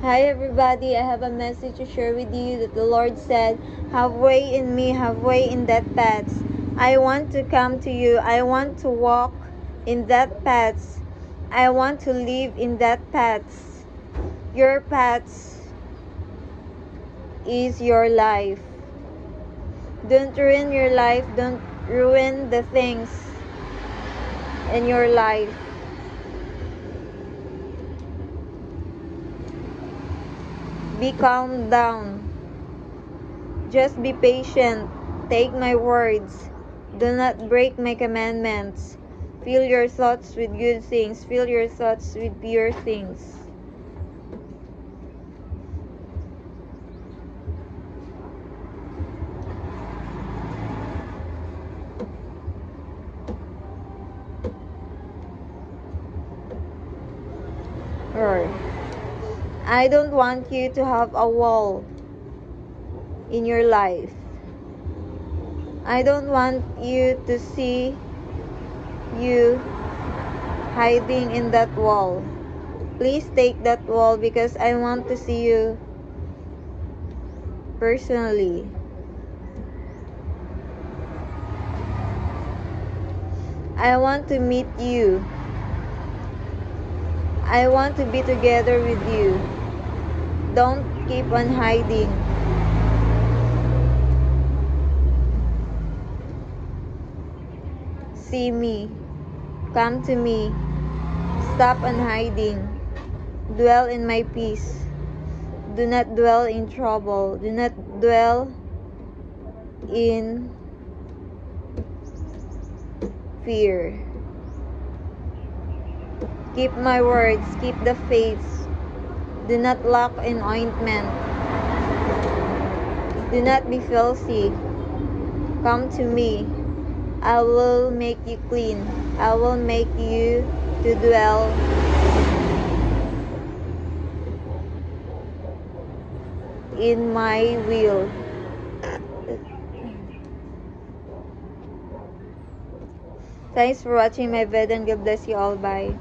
Hi everybody, I have a message to share with you that the Lord said, have way in me, have way in that path. I want to come to you. I want to walk in that path. I want to live in that path. Your path is your life. Don't ruin your life. Don't ruin the things in your life. Be calm down. Just be patient. Take my words. Do not break my commandments. Fill your thoughts with good things. Fill your thoughts with pure things. Or, I don't want you to have a wall in your life. I don't want you to see you hiding in that wall. Please take that wall because I want to see you personally. I want to meet you. I want to be together with you. Don't keep on hiding. See me. Come to me. Stop on hiding. Dwell in my peace. Do not dwell in trouble. Do not dwell in fear. Keep my words. Keep the faith. Do not lack in ointment. Do not be filthy. Come to me. I will make you clean. I will make you to dwell in my will. Thanks for watching my video and God bless you all. Bye.